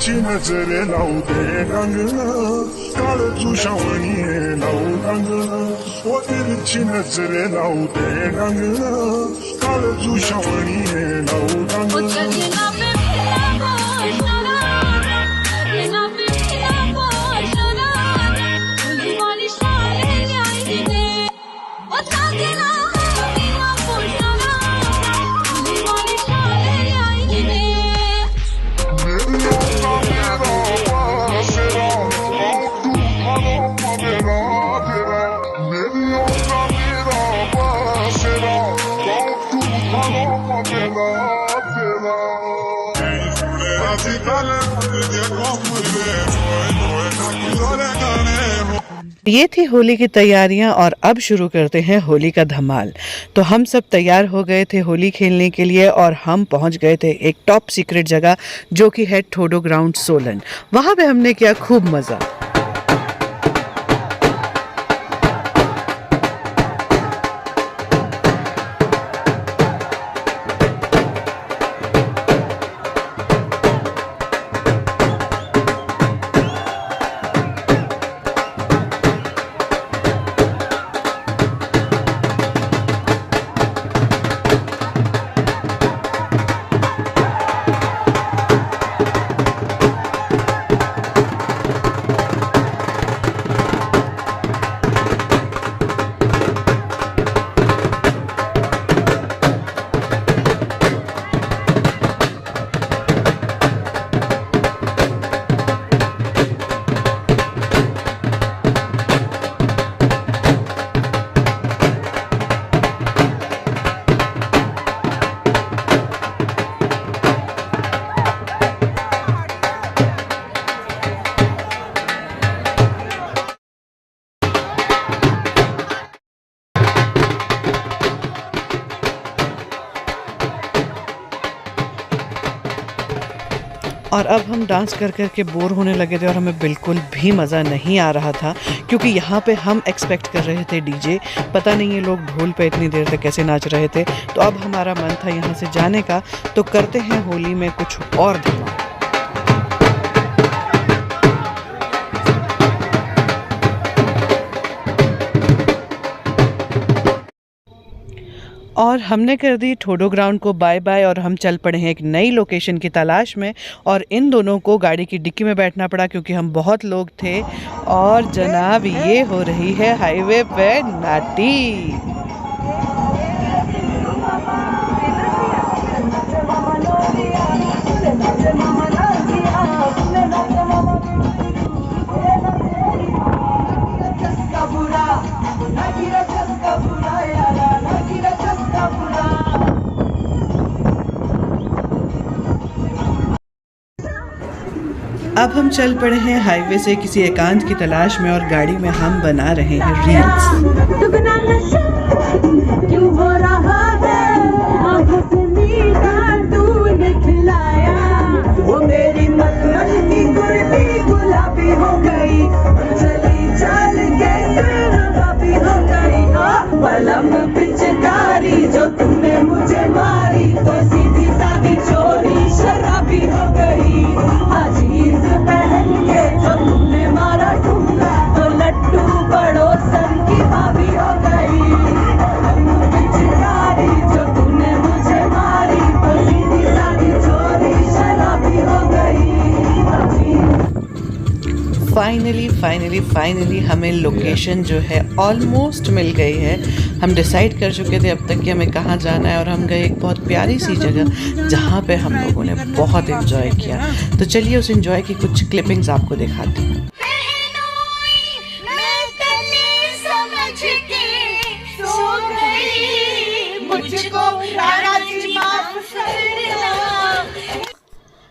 तिरछी नजरे लावू दे रंगना काळ तुझ्यावणी लावू रंगना ओ तिरछी नजरे लावू दे रंगना काळ तुझ्यावणी लावू रंगना ये थी होली की तैयारियां और अब शुरू करते हैं होली का धमाल। तो हम सब तैयार हो गए थे होली खेलने के लिए और हम पहुंच गए थे एक टॉप सीक्रेट जगह जो कि है ठोडो ग्राउंड सोलन। वहां पे हमने किया खूब मजा। और अब हम डांस कर कर के बोर होने लगे थे और हमें बिल्कुल भी मज़ा नहीं आ रहा था क्योंकि यहाँ पे हम एक्सपेक्ट कर रहे थे डीजे। पता नहीं ये लोग ढोल पे इतनी देर तक कैसे नाच रहे थे। तो अब हमारा मन था यहाँ से जाने का, तो करते हैं होली में कुछ और धमाल। और हमने कर दी ठोडो ग्राउंड को बाय बाय और हम चल पड़े हैं एक नई लोकेशन की तलाश में। और इन दोनों को गाड़ी की डिक्की में बैठना पड़ा क्योंकि हम बहुत लोग थे। और जनाब ये हो रही है हाईवे पे नाटी। अब हम चल पड़े हैं हाईवे से किसी एकांत की तलाश में और गाड़ी में हम बना रहे हैं रील्स। जो तुमने मुझे मारी तो सीधी सादी चोरी शराबी हो गई। अजीज पहन के जो तुमने मारा ठुमका तो लट्टू पड़ोसन की भाभी हो गई। पिचकारी जो तुमने मुझे मारी तो सीधी सादी चोरी शराबी हो गई। फाइनली हमें लोकेशन जो है ऑलमोस्ट मिल गई है। हम डिसाइड कर चुके थे अब तक कि हमें कहाँ जाना है और हम गए एक बहुत प्यारी सी जगह जहाँ पे हम लोगों ने बहुत एंजॉय किया। तो चलिए उस एंजॉय की कुछ क्लिपिंग्स आपको दिखाती हूँ।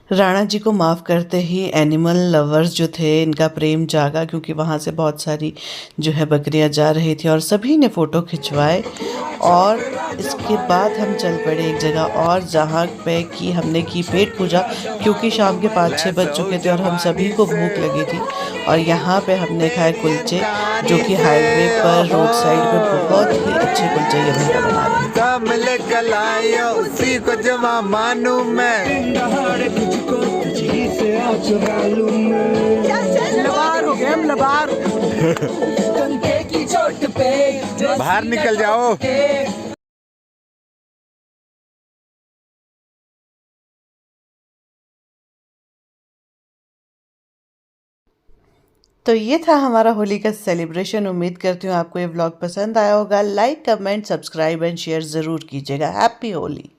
राणा जी को माफ़ करते ही एनिमल लवर्स जो थे इनका प्रेम जागा क्योंकि वहाँ से बहुत सारी जो है बकरियाँ जा रही थी और सभी ने फ़ोटो खिंचवाए। और इसके बाद हम चल पड़े एक जगह और जहाँ पे कि हमने की पेट पूजा क्योंकि शाम के 5-6 बज चुके थे और हम सभी को भूख लगी थी। और यहाँ पे हमने खाए कुलचे जो कि हाईवे पर रोड साइड पे बहुत ही अच्छे कुलचे ये भैया बना रहे हैं। से आज मालूम लबार हो गए हम लबार। कंधे की चोट पे जो बाहर निकल जाओ। तो ये था हमारा होली का सेलिब्रेशन। उम्मीद करती हूँ आपको ये व्लॉग पसंद आया होगा। Like, comment, subscribe and share ज़रूर कीजिएगा। हैप्पी होली।